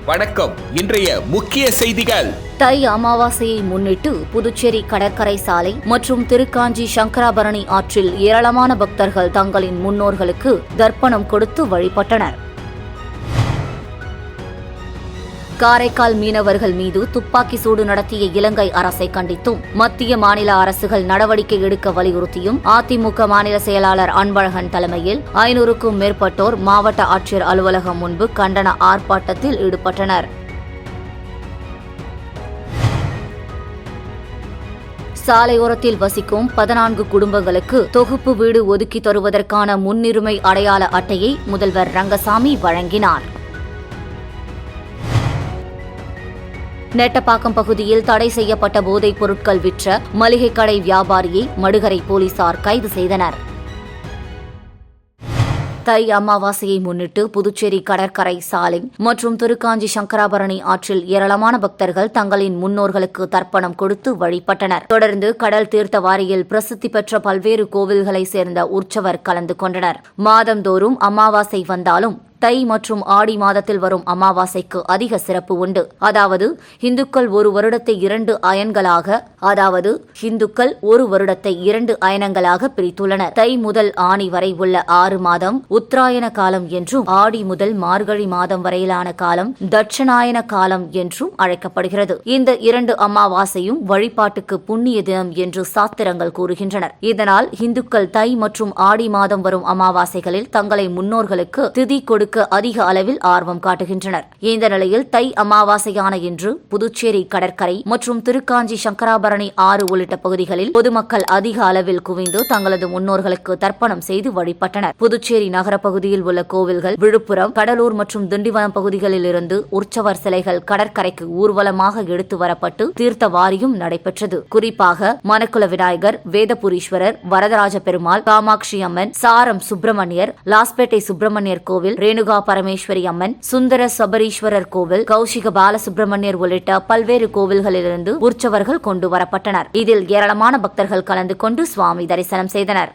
வணக்கம். இன்றைய முக்கிய செய்திகள். தை அமாவாசையை முன்னிட்டு புதுச்சேரி கடற்கரை சாலை மற்றும் திருக்காஞ்சி சங்கராபரணி ஆற்றில் ஏராளமான பக்தர்கள் தங்களின் முன்னோர்களுக்கு தர்ப்பணம் கொடுத்து வழிபட்டனர். காரைக்கால் மீனவர்கள் மீது துப்பாக்கி சூடு நடத்திய இலங்கை அரசை கண்டித்தும் மத்திய மாநில அரசுகள் நடவடிக்கை எடுக்க வலியுறுத்தியும் அதிமுக மாநில செயலாளர் அன்பழகன் தலைமையில் 500க்கும் மேற்பட்டோர் மாவட்ட ஆட்சியர் அலுவலகம் முன்பு கண்டன ஆர்ப்பாட்டத்தில் ஈடுபட்டனர். சாலையோரத்தில் வசிக்கும் 14 குடும்பங்களுக்கு தொகுப்பு வீடு ஒதுக்கி தருவதற்கான முன்னுரிமை அடையாள அட்டையை முதல்வர் ரங்கசாமி வழங்கினார். நெட்டப்பாக்கம் பகுதியில் தடை செய்யப்பட்ட போதைப் பொருட்கள் விற்ற மளிகை கடை வியாபாரியை மடுகரை போலீசார் கைது செய்தனர். தை அமாவாசையை முன்னிட்டு புதுச்சேரி கடற்கரை சாலை மற்றும் திருக்காஞ்சி சங்கராபரணி ஆற்றில் ஏராளமான பக்தர்கள் தங்களின் முன்னோர்களுக்கு தர்ப்பணம் கொடுத்து வழிபட்டனர். தொடர்ந்து கடல் தீர்த்தவாரியில் பிரசித்தி பெற்ற பல்வேறு கோவில்களைச் சேர்ந்த உற்சவர் கலந்து கொண்டனர். மாதந்தோறும் அமாவாசை வந்தாலும் தை மற்றும் ஆடி மாதத்தில் வரும் அமாவாசைக்கு அதிக சிறப்பு உண்டு. அதாவது இந்துக்கள் ஒரு வருடத்தை இரண்டு அயனங்களாக பிரித்துள்ளனர். தை முதல் ஆனி வரை உள்ள 6 மாதம் உத்தராயண காலம் என்றும், ஆடி முதல் மார்கழி மாதம் வரையிலான காலம் தட்சணாயன காலம் என்றும் அழைக்கப்படுகிறது. இந்த 2 அமாவாசையும் வழிபாட்டுக்கு புண்ணிய தினம் என்று சாஸ்திரங்கள் கூறுகின்றனர். இதனால் இந்துக்கள் தை மற்றும் ஆடி மாதம் வரும் அமாவாசைகளில் தங்களை முன்னோர்களுக்கு திதி கொடுக்க அதிக அளவில் ஆர்வம் காட்டுகின்றனர். இந்த நிலையில் தை அமாவாசையான இன்று புதுச்சேரி கடற்கரை மற்றும் திருக்காஞ்சி சங்கராபரணி ஆறு உள்ளிட்ட பகுதிகளில் பொதுமக்கள் அதிக அளவில் குவிந்து தங்களது முன்னோர்களுக்கு தர்ப்பணம் செய்து வழிபட்டனர். புதுச்சேரி நகர பகுதியில் உள்ள கோவில்கள், விழுப்புரம், கடலூர் மற்றும் திண்டிவனம் பகுதிகளில் இருந்து உற்சவர் சிலைகள் கடற்கரைக்கு ஊர்வலமாக எடுத்து வரப்பட்டு தீர்த்த வாரியும் நடைபெற்றது. குறிப்பாக மணக்குள விநாயகர், வேதபுரீஸ்வரர், வரதராஜ பெருமாள், காமாட்சி அம்மன், சாரம் சுப்பிரமணியர், லாஸ்பேட்டை சுப்பிரமணியர் கோவில், ரேணுகா பரமேஸ்வரி அம்மன், சுந்தர சபரீஸ்வரர் கோவில், கௌஷிக பாலசுப்பிரமணியர் உள்ளிட்ட பல்வேறு கோவில்களிலிருந்து உற்சவர்கள் கொண்டு வரப்பட்டனர். இதில் ஏராளமான பக்தர்கள் கலந்து கொண்டு சுவாமி தரிசனம் செய்தனர்.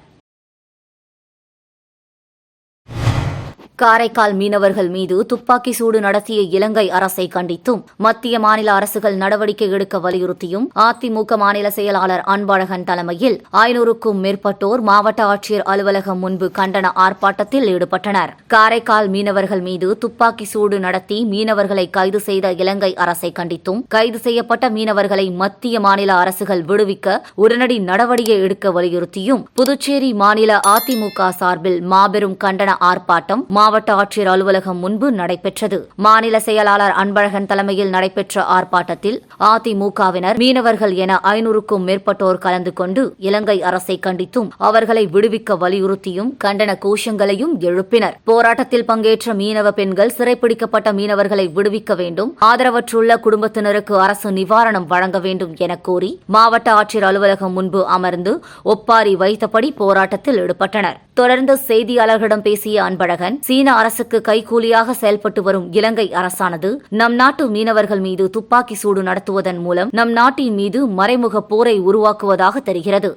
காரைக்கால் மீனவர்கள் மீது துப்பாக்கி சூடு நடத்திய இலங்கை அரசை கண்டித்தும் மத்திய மாநில அரசுகள் நடவடிக்கை எடுக்க வலியுறுத்தியும் அதிமுக மாநில செயலாளர் அன்பழகன் தலைமையில் 500க்கும் மேற்பட்டோர் மாவட்ட ஆட்சியர் அலுவலகம் முன்பு கண்டன ஆர்ப்பாட்டத்தில் ஈடுபட்டனர். காரைக்கால் மீனவர்கள் மீது துப்பாக்கி சூடு நடத்தி மீனவர்களை கைது செய்த இலங்கை அரசை கண்டித்தும் கைது செய்யப்பட்ட மீனவர்களை மத்திய மாநில அரசுகள் விடுவிக்க உடனடி நடவடிக்கை எடுக்க வலியுறுத்தியும் புதுச்சேரி மாநில அதிமுக சார்பில் மாபெரும் கண்டன ஆர்ப்பாட்டம் மாவட்ட ஆட்சியர் அலுவலகம் முன்பு நடைபெற்றது. மாநில செயலாளர் அன்பழகன் தலைமையில் நடைபெற்ற ஆர்ப்பாட்டத்தில் அதிமுகவினர், மீனவர்கள் என 500க்கும் மேற்பட்டோர் கலந்து கொண்டு இலங்கை அரசை கண்டித்தும் அவர்களை விடுவிக்க வலியுறுத்தியும் கண்டன கோஷங்களையும் எழுப்பினர். போராட்டத்தில் பங்கேற்ற மீனவ பெண்கள் சிறைப்பிடிக்கப்பட்ட மீனவர்களை விடுவிக்க வேண்டும், ஆதரவற்றுள்ள குடும்பத்தினருக்கு அரசு நிவாரணம் வழங்க வேண்டும் என கோரி மாவட்ட ஆட்சியர் அலுவலகம் முன்பு அமர்ந்து ஒப்பாரி வைத்தபடி போராட்டத்தில் ஈடுபட்டனர். தொடர்ந்து செய்தியாளர்களிடம் பேசிய அன்பழகன், சீன அரசுக்கு கைகூலியாக செயல்பட்டு வரும் இலங்கை அரசானது நம் நாட்டு மீனவர்கள் மீது துப்பாக்கி சூடு நடத்துவதன் மூலம் நம் நாட்டின் மீது மறைமுக போரை உருவாக்குவதாக தெரிகிறது.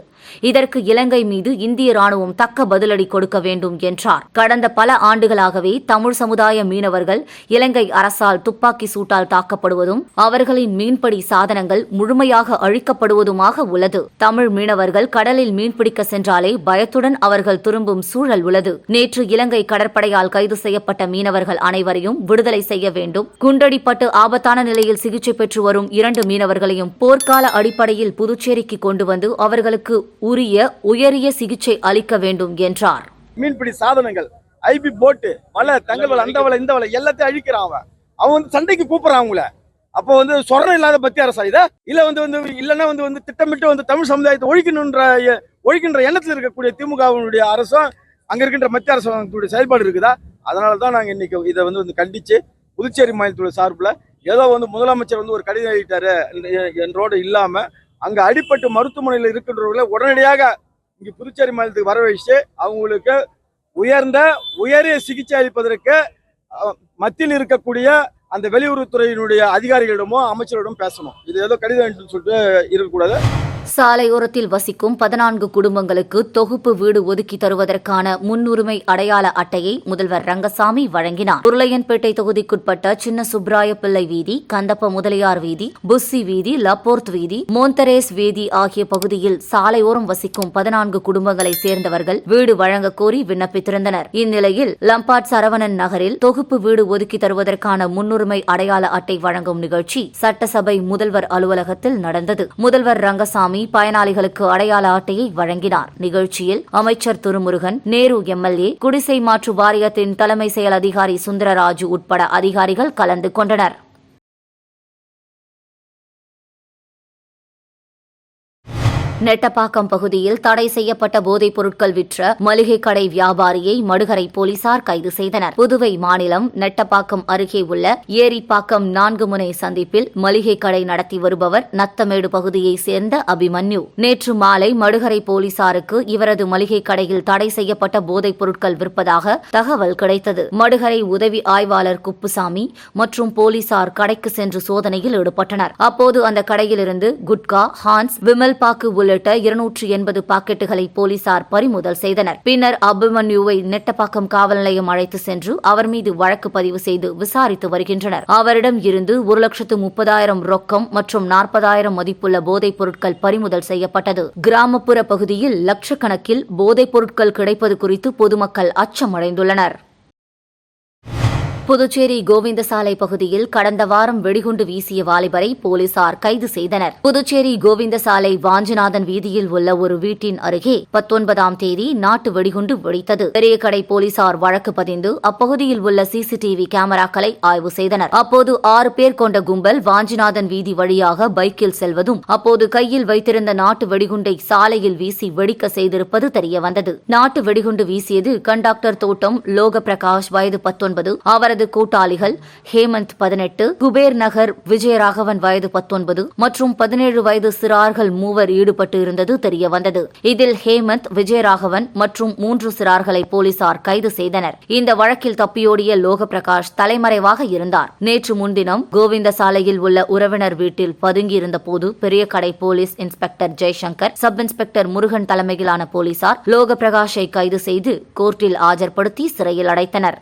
இதற்கு இலங்கை மீது இந்திய ராணுவம் தக்க பதிலடி கொடுக்க வேண்டும் என்றார். கடந்த பல ஆண்டுகளாகவே தமிழ் சமுதாய மீனவர்கள் இலங்கை அரசால் துப்பாக்கி சூட்டால் தாக்கப்படுவதும் அவர்களின் மீன்பிடி சாதனங்கள் முழுமையாக அழிக்கப்படுவதுமாக உள்ளது. தமிழ் மீனவர்கள் கடலில் மீன்பிடிக்க சென்றாலே பயத்துடன் அவர்கள் திரும்பும் சூழல் உள்ளது. நேற்று இலங்கை கடற்படையால் கைது செய்யப்பட்ட மீனவர்கள் அனைவரையும் விடுதலை செய்ய வேண்டும். குண்டடிப்பட்டு ஆபத்தான நிலையில் சிகிச்சை பெற்று வரும் 2 மீனவர்களையும் போர்க்கால அடிப்படையில் புதுச்சேரிக்கு கொண்டு வந்து அவர்களுக்கு உயரிய சிகிச்சை அளிக்க வேண்டும் என்றார். மீன்பிடி சாதனங்கள், ஐபி போட்டு, வலை, தங்கல் வலை, அந்த வலை, இந்த வலை எல்லாத்தையும் அழிக்கிறான். அவன் சண்டைக்கு கூப்பிடுறான் அவங்கள. அப்போ சொரணம் இல்லாத பத்தி அரசா இதா இல்ல இல்லைன்னா திட்டமிட்டு தமிழ் சமுதாயத்தை ஒழிக்கின்ற எண்ணத்தில் இருக்கக்கூடிய திமுகவினுடைய அரசும் அங்க இருக்கின்ற மத்திய அரசாங்கத்துடைய செயல்பாடு இருக்குதா? அதனாலதான் நாங்க இன்னைக்கு இதை கண்டிச்சு புதுச்சேரி மாநிலத்துடைய சார்பில் ஏதோ முதலமைச்சர் ஒரு கடிதம் எழுதிட்டாரு என்றோடு இல்லாம அங்க அடிப்பட்டு மருத்துவமனையில் இருக்கின்றவர்களை உடனடியாக இங்க புதுச்சேரி மாநிலத்துக்கு வரவழைச்சு அவங்களுக்கு உயரிய சிகிச்சை அளிப்பதற்கு மத்தியில் இருக்கக்கூடிய அந்த வெளியுறவுத்துறையினுடைய அதிகாரிகளிடமோ அமைச்சரிடம் பேசணும். இது ஏதோ கடிதம் சொல்லிட்டு இருக்கக்கூடாது. சாலையோரத்தில் வசிக்கும் 14 குடும்பங்களுக்கு தொகுப்பு வீடு ஒதுக்கி தருவதற்கான முன்னுரிமை அடையாள அட்டையை முதல்வர் ரங்கசாமி வழங்கினார். உருளையன்பேட்டை தொகுதிக்குட்பட்ட சின்ன சுப்ராய பிள்ளை வீதி, கந்தப்ப முதலியார் வீதி, புஸ்ஸி வீதி, லப்போர்த் வீதி, மோந்தரேஸ் வீதி ஆகிய பகுதியில் சாலையோரம் வசிக்கும் 14 குடும்பங்களை சேர்ந்தவர்கள் வீடு வழங்க கோரி விண்ணப்பித்திருந்தனர். இந்நிலையில் லம்பாட் சரவணன் நகரில் தொகுப்பு வீடு ஒதுக்கி தருவதற்கான முன்னுரிமை அடையாள அட்டை வழங்கும் நிகழ்ச்சி சட்டசபை முதல்வர் அலுவலகத்தில் நடந்தது. முதல்வர் ரங்கசாமி பயனாளிகளுக்கு அடையாள அட்டையை வழங்கினார். நிகழ்ச்சியில் அமைச்சர் திருமுருகன், நேரு எம்எல்ஏ, குடிசை மாற்று வாரியத்தின் தலைமை செயல் அதிகாரி சுந்தரராஜு உட்பட அதிகாரிகள் கலந்து கொண்டனர். நெட்டப்பாக்கம் பகுதியில் தடை செய்யப்பட்ட போதைப் பொருட்கள் விற்ற மளிகை கடை வியாபாரியை மடுகரை போலீசார் கைது செய்தனர். புதுவை மாநிலம் நெட்டப்பாக்கம் அருகே உள்ள ஏரிப்பாக்கம் 4 முனை சந்திப்பில் மளிகை கடை நடத்தி வருபவர் நத்தமேடு பகுதியைச் சேர்ந்த அபிமன்யு. நேற்று மாலை மடுகரை போலீசாருக்கு இவரது மளிகை கடையில் தடை செய்யப்பட்ட போதைப் பொருட்கள் விற்பதாக தகவல் கிடைத்தது. மடுகரை உதவி ஆய்வாளர் குப்புசாமி மற்றும் போலீசார் கடைக்கு சென்று சோதனையில் ஈடுபட்டனர். அப்போது அந்த கடையிலிருந்து குட்கா, ஹான்ஸ், விமல் பாக்கு உள்ளிட்ட 280 பாக்கெட்டுகளை போலீசார் பறிமுதல் செய்தனர். பின்னர் அபிமன்யுவை நெட்டப்பாக்கம் காவல் நிலையம் அழைத்து சென்று அவர் மீது வழக்கு பதிவு செய்து விசாரித்து வருகின்றனர். அவரிடம் இருந்து 1,30,000 ரொக்கம் மற்றும் 40,000 மதிப்புள்ள போதைப் பொருட்கள் பறிமுதல் செய்யப்பட்டது. கிராமப்புற பகுதியில் லட்சக்கணக்கில் போதைப் பொருட்கள் கிடைப்பது குறித்து பொதுமக்கள் அச்சமடைந்துள்ளனர். புதுச்சேரி கோவிந்தசாலை பகுதியில் கடந்த வாரம் வெடிகுண்டு வீசிய வாலிபரை போலீசார் கைது செய்தனர். புதுச்சேரி கோவிந்தசாலை வாஞ்சிநாதன் வீதியில் உள்ள ஒரு வீட்டின் அருகே 19ஆம் தேதி நாட்டு வெடிகுண்டு வெடித்தது. பெரியகடை போலீசார் வழக்கு பதிந்து அப்பகுதியில் உள்ள சிசிடிவி கேமராக்களை ஆய்வு செய்தனர். அப்போது 6 பேர் கொண்ட கும்பல் வாஞ்சிநாதன் வீதி வழியாக பைக்கில் செல்வதும் அப்போது கையில் வைத்திருந்த நாட்டு வெடிகுண்டை சாலையில் வீசி வெடிக்க செய்திருப்பது தெரியவந்தது. நாட்டு வெடிகுண்டு வீசியது கண்டக்டர் தோட்டம் லோக பிரகாஷ் வயது 19, அவரது கூட்டாளிகள் ஹேமந்த் 18, குபேர் நகர் விஜயராகவன் வயது 19 மற்றும் 17 வயது சிறார்கள் 3 ஈடுபட்டு இருந்தது தெரியவந்தது. இதில் ஹேமந்த், விஜயராகவன் மற்றும் 3 சிறார்களை போலீசார் கைது செய்தனர். இந்த வழக்கில் தப்பியோடிய லோக பிரகாஷ் தலைமறைவாக இருந்தார். நேற்று முன்தினம் கோவிந்தசாலையில் உள்ள உறவினர் வீட்டில் பதுங்கியிருந்த போது Periyakadai police inspector Jaishankar, sub inspector Murugan தலைமையிலான போலீசார் லோக பிரகாஷை கைது செய்து கோர்ட்டில் ஆஜர்படுத்தி சிறையில் அடைத்தனர்.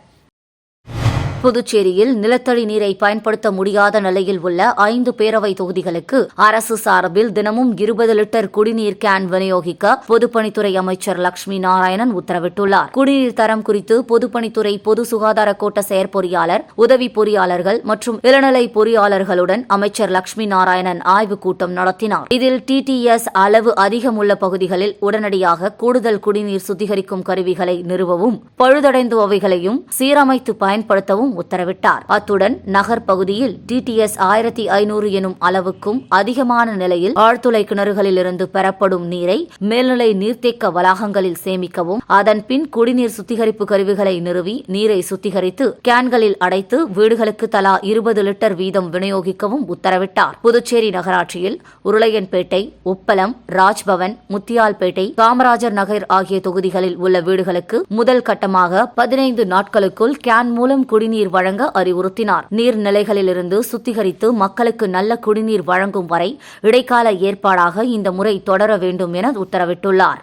புதுச்சேரியில் நிலத்தடி நீரை பயன்படுத்த முடியாத நிலையில் உள்ள 5 பேரவை தொகுதிகளுக்கு அரசு சார்பில் தினமும் 20 லிட்டர் குடிநீர் கேன் விநியோகிக்க பொதுப்பணித்துறை அமைச்சர் லட்சுமி நாராயணன் உத்தரவிட்டுள்ளார். குடிநீர் தரம் குறித்து பொதுப்பணித்துறை பொது சுகாதார கோட்ட செயற்பொறியாளர், உதவி பொறியாளர்கள் மற்றும் இளநிலை பொறியாளர்களுடன் அமைச்சர் லட்சுமி நாராயணன் ஆய்வுக் கூட்டம் நடத்தினார். இதில் டிடிஎஸ் அளவு அதிகம் உள்ள பகுதிகளில் உடனடியாக கூடுதல் குடிநீர் சுத்திகரிக்கும் கருவிகளை நிறுவவும், பழுதடைந்தவைகளையும் சீரமைத்து பயன்படுத்தவும் உத்தரவிட்டார். அத்துடன் நகர் பகுதியில் டிடிஎஸ் 1500 எனும் அளவுக்கும் அதிகமான நிலையில் ஆழ்துளை கிணறுகளிலிருந்து பெறப்படும் நீரை மேல்நிலை நீர்த்தேக்க வளாகங்களில் சேமிக்கவும், அதன் பின் குடிநீர் சுத்திகரிப்பு கருவிகளை நிறுவி நீரை சுத்திகரித்து கேன்களில் அடைத்து வீடுகளுக்கு தலா 20 லிட்டர் வீதம் விநியோகிக்கவும் உத்தரவிட்டார். புதுச்சேரி நகராட்சியில் உருளையன்பேட்டை, உப்பளம், ராஜ்பவன், முத்தியால்பேட்டை, காமராஜர் நகர் ஆகிய தொகுதிகளில் உள்ள வீடுகளுக்கு முதல் கட்டமாக 15 நாட்களுக்குள் கேன் மூலம் குடிநீர் வழங்க அறிவுறுத்தினார். நீர்நிலைகளிலிருந்து சுத்திகரித்து மக்களுக்கு நல்ல குடிநீர் வழங்கும் வரை இடைக்கால ஏற்பாடாக இந்த முறை தொடர வேண்டும் என உத்தரவிட்டுள்ளார்.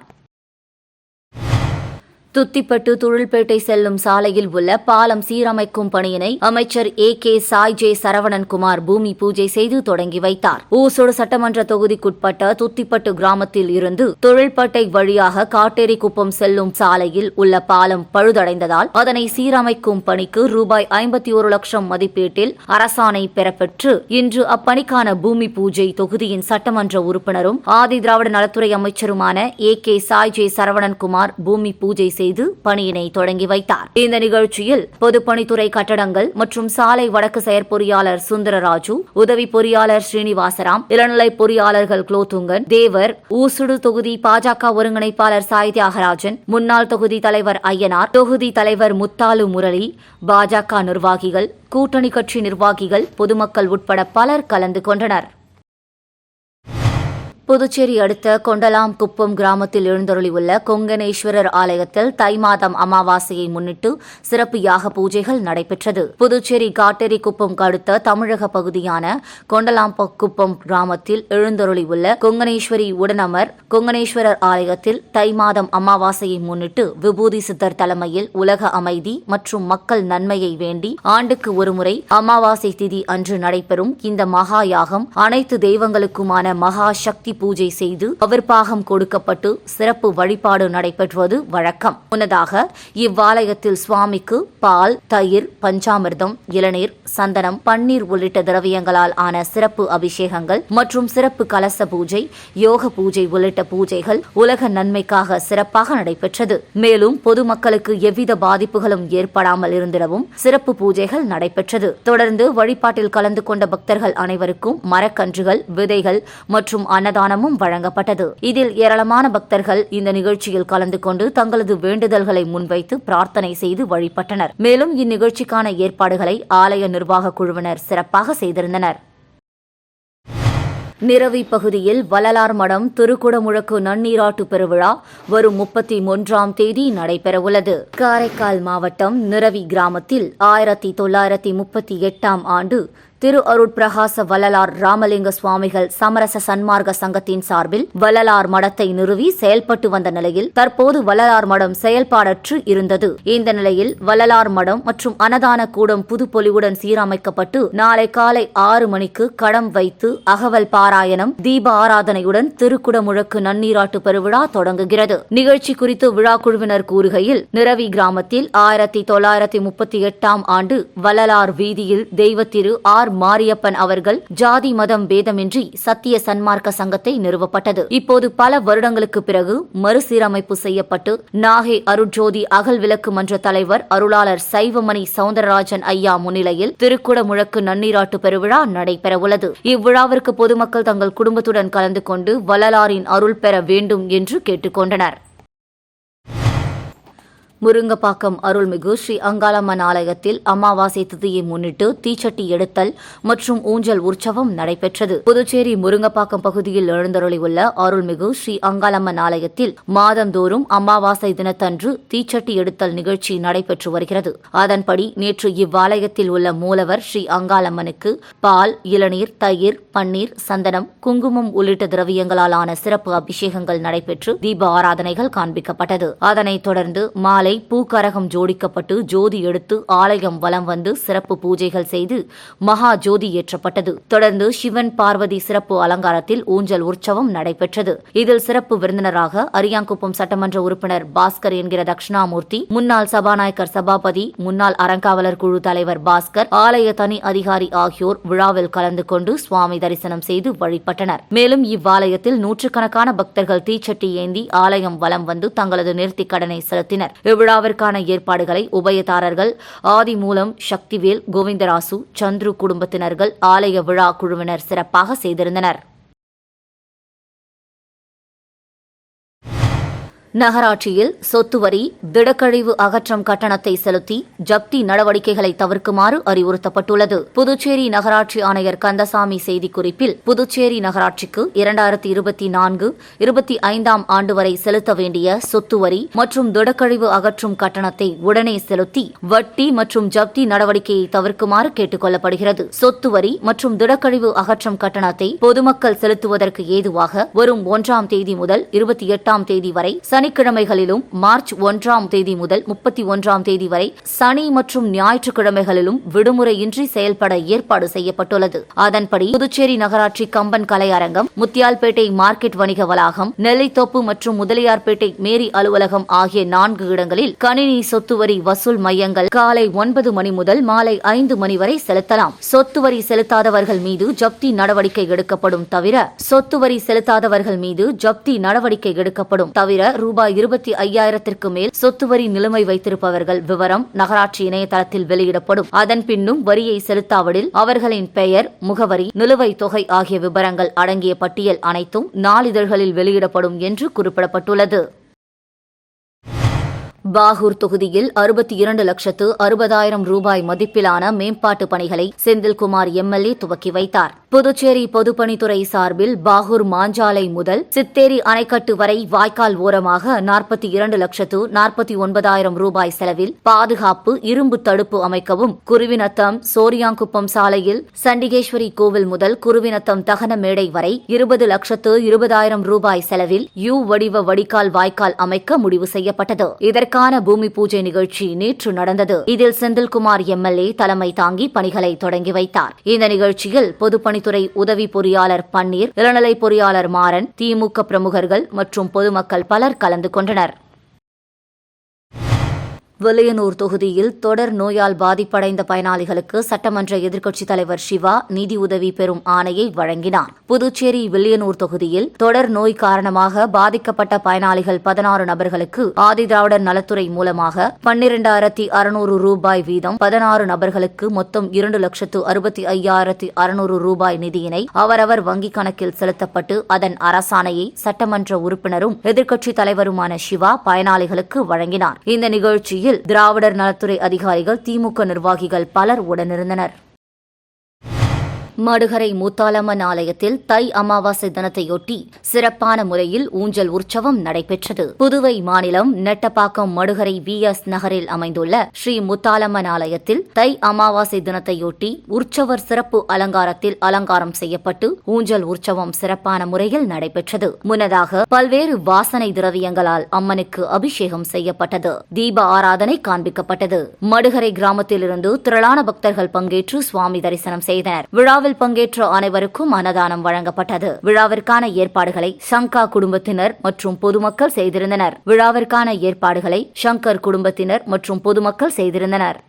துத்திப்பட்டு துழில்பேட்டை செல்லும் சாலையில் உள்ள பாலம் சீரமைக்கும் பணியினை அமைச்சர் AK சாய் ஜே சரவணன்குமார் பூமி பூஜை செய்து தொடங்கி வைத்தார். ஊசுடு சட்டமன்ற தொகுதிக்குட்பட்ட துத்திப்பட்டு கிராமத்தில் இருந்து தொழில்பேட்டை வழியாக காட்டேரிக்குப்பம் செல்லும் சாலையில் உள்ள பாலம் பழுதடைந்ததால் அதனை சீரமைக்கும் பணிக்கு ரூபாய் 51 லட்சம் மதிப்பீட்டில் அரசாணை பெறப்பெற்று இன்று அப்பணிக்கான பூமி பூஜை தொகுதியின் சட்டமன்ற உறுப்பினரும் ஆதி திராவிட நலத்துறை அமைச்சருமான AK சாய் ஜே சரவணன்குமார் பூமி பூஜை செய்து பணியினை தொடங்கி வைத்தார். இந்த நிகழ்ச்சியில் பொதுப்பணித்துறை கட்டடங்கள் மற்றும் சாலை வடக்கு செயற்பொறியாளர் சுந்தரராஜு, உதவி பொறியாளர் ஸ்ரீனிவாசராம், இளநிலை பொறியாளர்கள் குலோத்துங்கன், தேவர், ஊசுடு தொகுதி பாஜக ஒருங்கிணைப்பாளர் சாய் தியாகராஜன், முன்னாள் தொகுதி தலைவர் ஐயனார், தொகுதி தலைவர் முத்தாலு முரளி, பாஜக நிர்வாகிகள், கூட்டணி கட்சி நிர்வாகிகள், பொதுமக்கள் உட்பட பலர் கலந்து கொண்டனர். புதுச்சேரி அடுத்த கொண்டலாம்குப்பம் கிராமத்தில் எழுந்தருளியுள்ள கொங்கணேஸ்வரர் ஆலயத்தில் தை மாதம் அமாவாசையை முன்னிட்டு சிறப்பு யாக பூஜைகள் நடைபெற்றது. புதுச்சேரி காட்டேரிக்குப்பம் அடுத்த தமிழக பகுதியான கொண்டலாம்குப்பம் கிராமத்தில் எழுந்தருளியுள்ள கொங்கணேஸ்வரி உடனமர் கொங்கணேஸ்வரர் ஆலயத்தில் தை மாதம் அமாவாசையை முன்னிட்டு விபூதி சித்தர் தலைமையில் உலக அமைதி மற்றும் மக்கள் நன்மையை வேண்டி ஆண்டுக்கு ஒருமுறை அமாவாசை திதி அன்று நடைபெறும் இந்த மகா யாகம் அனைத்து தெய்வங்களுக்குமான மகா சக்தி பூஜை செய்து அவிர்ப்பாகம் கொடுக்கப்பட்டு சிறப்பு வழிபாடு நடைபெறுவது வழக்கம். முன்னதாக இவ்வாலயத்தில் சுவாமிக்கு பால், தயிர், பஞ்சாமிர்தம், இளநீர், சந்தனம், பன்னீர் உள்ளிட்ட திரவியங்களால் ஆன சிறப்பு அபிஷேகங்கள் மற்றும் சிறப்பு கலச பூஜை, யோக பூஜை உள்ளிட்ட பூஜைகள் உலக நன்மைக்காக சிறப்பாக நடைபெற்றது. மேலும் பொதுமக்களுக்கு எவ்வித பாதிப்புகளும் ஏற்படாமல் இருந்திடவும் சிறப்பு பூஜைகள் நடைபெற்றது. தொடர்ந்து வழிபாட்டில் கலந்து கொண்ட பக்தர்கள் அனைவருக்கும் மரக்கன்றுகள், விதைகள் மற்றும் அன்னதானமும் வழங்கப்பட்டது. இதில் ஏராளமான பக்தர்கள் இந்த நிகழ்ச்சியில் கலந்து கொண்டு தங்களது வேண்டுதல்களை முன்வைத்து பிரார்த்தனை செய்து வழிபட்டனர். மேலும் இந்நிகழ்ச்சிக்கான ஏற்பாடுகளை ஆலய நிர்வாக குழுவினர் சிறப்பாக செய்திருந்தனர். நிரவி பகுதியில் வள்ளலார் மடம் திருக்குடமுழக்கு நன்னீராட்டு பெருவிழா வரும் 31ஆம் தேதி நடைபெறவுள்ளது. காரைக்கால் மாவட்டம் நிரவி கிராமத்தில் 1938ஆம் ஆண்டு திரு அருட்பிரகாச வள்ளலார் ராமலிங்க சுவாமிகள் சமரச சன்மார்க்க சங்கத்தின் சார்பில் வள்ளலார் மடத்தை நிறுவி செயல்பட்டு வந்த நிலையில் தற்போது வள்ளலார் மடம் செயல்பாடற்று இருந்தது. இந்த நிலையில் வள்ளலார் மடம் மற்றும் அன்னதான கூடம் புதுப்பொலிவுடன் சீரமைக்கப்பட்டு நாளை காலை 6 மணிக்கு கடம் வைத்து அகவல் பாராயணம், தீப ஆராதனையுடன் திருக்குடமுழக்கு நன்னீராட்டு பெருவிழா தொடங்குகிறது. நிகழ்ச்சி குறித்து விழா குழுவினர் கூறுகையில், நிரவி கிராமத்தில் 1938ஆம் ஆண்டு வள்ளலார் வீதியில் தெய்வத்திரு ஆர் மாரியப்பன் அவர்கள் ஜாதி மதம் பேதமின்றி சத்திய சன்மார்க்க சங்கத்தை நிறுவப்பட்டது. இப்போது பல வருடங்களுக்கு பிறகு மறுசீரமைப்பு செய்யப்பட்டு நாகை அருட்ஜோதி அகல் விளக்கு மன்ற தலைவர் அருளாளர் சைவமணி சவுந்தரராஜன் ஐயா முன்னிலையில் திருக்குடமுழக்கு நன்னீராட்டு பெருவிழா நடைபெறவுள்ளது. இவ்விழாவிற்கு பொதுமக்கள் தங்கள் குடும்பத்துடன் கலந்து கொண்டு வள்ளலாரின் அருள் பெற வேண்டும் என்று கேட்டுக்கொண்டனர். முருங்கப்பாக்கம் அருள்மிகு ஸ்ரீ அங்காளம்மன் ஆலயத்தில் அமாவாசை திதியை முன்னிட்டு தீச்சட்டி எடுத்தல் மற்றும் ஊஞ்சல் உற்சவம் நடைபெற்றது. புதுச்சேரி முருங்கப்பாக்கம் பகுதியில் எழுந்தருளியுள்ள அருள்மிகு ஸ்ரீ அங்காளம்மன் ஆலயத்தில் மாதந்தோறும் அமாவாசை தினத்தன்று தீச்சட்டி எடுத்தல் நிகழ்ச்சி நடைபெற்று வருகிறது. அதன்படி நேற்று இவ்வாலயத்தில் உள்ள மூலவர் ஸ்ரீ அங்காளம்மனுக்கு பால், இளநீர், தயிர், பன்னீர், சந்தனம், குங்குமம் உள்ளிட்ட திரவியங்களால் ஆன சிறப்பு அபிஷேகங்கள் நடைபெற்று தீப ஆராதனைகள் காண்பிக்கப்பட்டது. அதனைத் தொடர்ந்து மாலை பூக்கரகம் ஜோடிக்கப்பட்டு ஜோதி எடுத்து ஆலயம் வலம் வந்து சிறப்பு பூஜைகள் செய்து மகா ஜோதி ஏற்றப்பட்டது. தொடர்ந்து சிவன் பார்வதி சிறப்பு அலங்காரத்தில் ஊஞ்சல் உற்சவம் நடைபெற்றது. இதில் சிறப்பு விருந்தினராக அரியாங்குப்பம் சட்டமன்ற உறுப்பினர் பாஸ்கர் என்கிற தட்சிணாமூர்த்தி, முன்னாள் சபாநாயகர் சபாபதி, முன்னாள் அறங்காவலர் குழு தலைவர் பாஸ்கர், ஆலய தனி அதிகாரி ஆகியோர் விழாவில் கலந்து கொண்டு சுவாமி தரிசனம் செய்து வழிபட்டனர். மேலும் இவ்வாலயத்தில் நூற்றுக்கணக்கான பக்தர்கள் தீச்சட்டி ஏந்தி ஆலயம் வலம் வந்து தங்களது நேர்த்திக் கடனை செலுத்தினர். இவ்விழாவிற்கான ஏற்பாடுகளை உபயதாரர்கள் ஆதிமூலம், சக்திவேல், கோவிந்தராசு, சந்துரு குடும்பத்தினர்கள், ஆலய விழா குழுவினர் சிறப்பாக செய்திருந்தனர். நகராட்சியில் சொத்து வரி, திடக்கழிவு அகற்றம் கட்டணத்தை செலுத்தி ஜப்தி நடவடிக்கைகளை தவிர்க்குமாறு அறிவுறுத்தப்பட்டுள்ளது. புதுச்சேரி நகராட்சி ஆணையர் கந்தசாமி செய்திக்குறிப்பில், புதுச்சேரி நகராட்சிக்கு 2024-25ஆம் ஆண்டு வரை செலுத்த வேண்டிய சொத்து வரி மற்றும் திடக்கழிவு அகற்றும் கட்டணத்தை உடனே செலுத்தி வட்டி மற்றும் ஜப்தி நடவடிக்கையை தவிர்க்குமாறு கேட்டுக் கொள்ளப்படுகிறது. சொத்து வரி மற்றும் திடக்கழிவு அகற்றும் கட்டணத்தை பொதுமக்கள் செலுத்துவதற்கு ஏதுவாக வரும் 1ஆம் தேதி முதல் 28ஆம் தேதி வரை சனிக்கிழமைகளிலும், மார்ச் 1ஆம் தேதி முதல் 31ஆம் தேதி வரை சனி மற்றும் ஞாயிற்றுக்கிழமைகளிலும் விடுமுறையின்றி செயல்பட ஏற்பாடு செய்யப்பட்டுள்ளது. அதன்படி புதுச்சேரி நகராட்சி கம்பன் கலை அரங்கம், முத்தியால்பேட்டை மார்க்கெட் வணிக வளாகம், நெல்லித்தோப்பு மற்றும் முதலியார்பேட்டை மேரி அலுவலகம் ஆகிய 4 இடங்களில் கணினி சொத்து வரி வசூல் மையங்கள் காலை 9 மணி முதல் மாலை 5 மணி வரை செலுத்தலாம். சொத்து வரி செலுத்தாதவர்கள் மீது ஜப்தி நடவடிக்கை எடுக்கப்படும் தவிர ரூபாய் 25,000க்கு மேல் சொத்து வரி நிலுவை வைத்திருப்பவர்கள் விவரம் நகராட்சி இணையதளத்தில் வெளியிடப்படும். அதன் பின்னும் வரியை செலுத்தாவிடில் அவர்களின் பெயர், முகவரி, நிலுவைத் தொகை ஆகிய விவரங்கள் அடங்கிய பட்டியல் அனைத்தும் நாளிதழ்களில் வெளியிடப்படும் என்று குறிப்பிடப்பட்டுள்ளது. பாகூர் தொகுதியில் 62,60,000 ரூபாய் மதிப்பிலான மேம்பாட்டு பணிகளை செந்தில்குமார் எம்எல்ஏ துவக்கி வைத்தார். புதுச்சேரி பொதுப்பணித்துறை சார்பில் பாகூர் மாஞ்சாலை முதல் சித்தேரி அணைக்கட்டு வரை வாய்க்கால் ஓரமாக 42,49,000 ரூபாய் செலவில் பாதுகாப்பு இரும்பு தடுப்பு அமைக்கவும், குருவிநத்தம் சோரியாங்குப்பம் சாலையில் சண்டிகேஸ்வரி கோவில் முதல் குருவிநத்தம் தகன மேடை வரை 20,20,000 ரூபாய் செலவில் யூ வடிவ வடிகால் வாய்க்கால் அமைக்க முடிவு செய்யப்பட்டது. இதற்கான பூமி பூஜை நிகழ்ச்சி நேற்று நடந்தது. இதில் செந்தில்குமார் எம்எல்ஏ தலைமை தாங்கி பணிகளை தொடங்கி வைத்தார். இந்த நிகழ்ச்சியில் பொதுப்பணித்துறை உதவி பொறியாளர் பன்னீர், இளநிலை பொறியாளர் மாறன், திமுக பிரமுகர்கள் மற்றும் பொதுமக்கள் பலர் கலந்து கொண்டனர். வில்லியனூர் தொகுதியில் தொடர் நோயால் பாதிப்படைந்த பயனாளிகளுக்கு சட்டமன்ற எதிர்க்கட்சித் தலைவர் சிவா நிதி உதவி பெறும் ஆணையை வழங்கினார். புதுச்சேரி வில்லியனூர் தொகுதியில் தொடர் நோய் காரணமாக பாதிக்கப்பட்ட பயனாளிகள் 16 நபர்களுக்கு ஆதிதிராவிடர் நலத்துறை மூலமாக 12,600 ரூபாய் வீதம் 16 நபர்களுக்கு மொத்தம் 2,65,600 ரூபாய் நிதியினை அவரவர் வங்கிக் கணக்கில் செலுத்தப்பட்டு அதன் அரசாணையை சட்டமன்ற உறுப்பினரும் எதிர்க்கட்சித் தலைவருமான சிவா பயனாளிகளுக்கு வழங்கினார். இந்த நிகழ்ச்சியில் திராவிடர் நலத்துறை அதிகாரிகள், திமுக நிர்வாகிகள் பலர் உடனிருந்தனர். மடுகரை முத்தாலம்மன் ஆலயத்தில் தை அமாவாசை தினத்தையொட்டி சிறப்பான முறையில் ஊஞ்சல் உற்சவம் நடைபெற்றது. புதுவை மாநிலம் நெட்டப்பாக்கம் மடுகரை VS நகரில் அமைந்துள்ள ஸ்ரீ முத்தாலம்மன் ஆலயத்தில் தை அமாவாசை தினத்தையொட்டி உற்சவர் சிறப்பு அலங்காரத்தில் அலங்காரம் செய்யப்பட்டு ஊஞ்சல் உற்சவம் சிறப்பான முறையில் நடைபெற்றது. முன்னதாக பல்வேறு வாசனை திரவியங்களால் அம்மனுக்கு அபிஷேகம் செய்யப்பட்டது. தீப ஆராதனை காண்பிக்கப்பட்டது. மடுகரை கிராமத்திலிருந்து திரளான பக்தர்கள் பங்கேற்று சுவாமி தரிசனம் செய்தனர். விழாவில் பங்கேற்ற அனைவருக்கும் அன்னதானம் வழங்கப்பட்டது. விழாவிற்கான ஏற்பாடுகளை சங்கா குடும்பத்தினர் மற்றும் பொதுமக்கள் செய்திருந்தனர். விழாவிற்கான ஏற்பாடுகளை சங்கர் குடும்பத்தினர் மற்றும் பொதுமக்கள் செய்திருந்தனர்.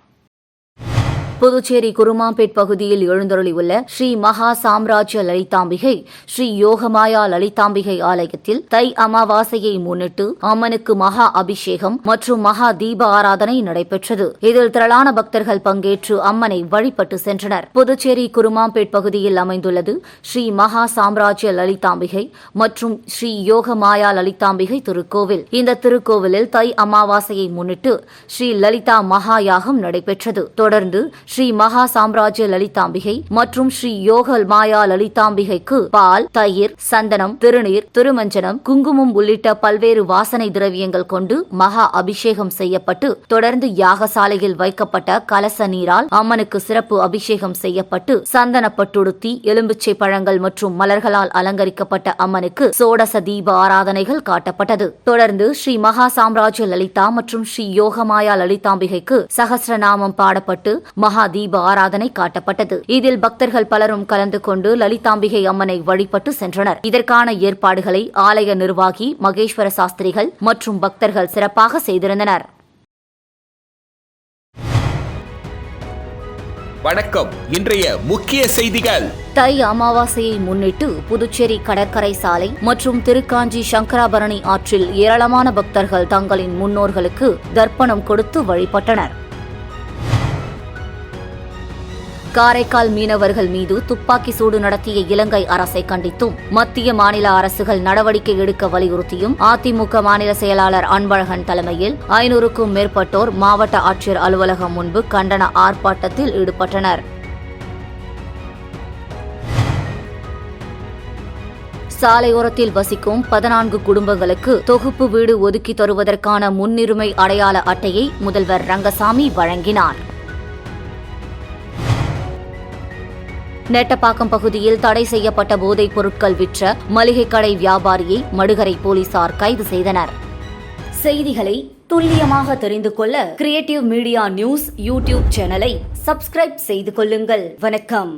புதுச்சேரி குருமாம்பேட் பகுதியில் எழுந்தருளியுள்ள ஸ்ரீ மகா சாம்ராஜ்ய லலிதாம்பிகை ஸ்ரீ யோகமாயா லலிதாம்பிகை ஆலயத்தில் தை அமாவாசையை முன்னிட்டு அம்மனுக்கு மகா அபிஷேகம் மற்றும் மகா தீப ஆராதனை நடைபெற்றது. இதில் திரளான பக்தர்கள் பங்கேற்று அம்மனை வழிபட்டு சென்றனர். புதுச்சேரி குருமாம்பேட் பகுதியில் அமைந்துள்ளது ஸ்ரீ மகா சாம்ராஜ்ய லலிதாம்பிகை மற்றும் ஸ்ரீ யோகமாயா லலிதாம்பிகை திருக்கோவில். இந்த திருக்கோவிலில் தை அமாவாசையை முன்னிட்டு ஸ்ரீ லலிதா மகா யாகம் நடைபெற்றது. தொடர்ந்து ஸ்ரீ மகா சாம்ராஜ்ய லலிதாம்பிகை மற்றும் ஸ்ரீ யோக மாயா லலிதாம்பிகைக்கு பால், தயிர், சந்தனம், திருநீர், திருமஞ்சனம், குங்குமம் உள்ளிட்ட பல்வேறு வாசனை திரவியங்கள் கொண்டு மகா அபிஷேகம் செய்யப்பட்டு தொடர்ந்து யாகசாலையில் வைக்கப்பட்ட கலச நீரால் அம்மனுக்கு சிறப்பு அபிஷேகம் செய்யப்பட்டு சந்தனப்பட்டுடுத்தி, எலும்பிச்சை பழங்கள் மற்றும் மலர்களால் அலங்கரிக்கப்பட்ட அம்மனுக்கு சோடச தீப ஆராதனைகள் காட்டப்பட்டது. தொடர்ந்து ஸ்ரீ மகா சாம்ராஜ்ய லலிதா மற்றும் ஸ்ரீ யோகமாயா லலிதாம்பிகைக்கு சகஸ்ரநாமம் பாடப்பட்டு மகா தீப ஆராதனை காட்டப்பட்டது. இதில் பக்தர்கள் பலரும் கலந்து கொண்டு லலிதாம்பிகை அம்மனை வழிபட்டு சென்றனர். இதற்கான ஏற்பாடுகளை ஆலய நிர்வாகி மகேஸ்வர சாஸ்திரிகள் மற்றும் பக்தர்கள் சிறப்பாக செய்திருந்தனர். வணக்கம். இன்றைய முக்கிய செய்திகள். தை அமாவாசையை முன்னிட்டு புதுச்சேரி கடற்கரை சாலை மற்றும் திருக்காஞ்சி சங்கராபரணி ஆற்றில் ஏராளமான பக்தர்கள் தங்களின் முன்னோர்களுக்கு தர்ப்பணம் கொடுத்து வழிபட்டனர். காரைக்கால் மீனவர்கள் மீது துப்பாக்கி சூடு நடத்திய இலங்கை அரசை கண்டித்தும் மத்திய மாநில அரசுகள் நடவடிக்கை எடுக்க வலியுறுத்தியும் அதிமுக மாநில செயலாளர் அன்பழகன் தலைமையில் 500க்கும் மேற்பட்டோர் மாவட்ட ஆட்சியர் அலுவலகம் முன்பு கண்டன ஆர்ப்பாட்டத்தில் ஈடுபட்டனர். சாலையோரத்தில் வசிக்கும் 14 குடும்பங்களுக்கு தொகுப்பு வீடு ஒதுக்கி தருவதற்கான முன்னுரிமை அடையாள அட்டையை முதல்வர் ரங்கசாமி வழங்கினார். நெட்டப்பாக்கம் பகுதியில் தடை செய்யப்பட்ட போதைப் பொருட்கள் விற்ற மளிகை கடை வியாபாரியை மடுகரை போலீசார் கைது செய்தனர். செய்திகளை துல்லியமாக தெரிந்து கொள்ள கிரியேட்டிவ் மீடியா நியூஸ் யூடியூப் சேனலை சப்ஸ்கிரைப் செய்து கொள்ளுங்கள். வணக்கம்.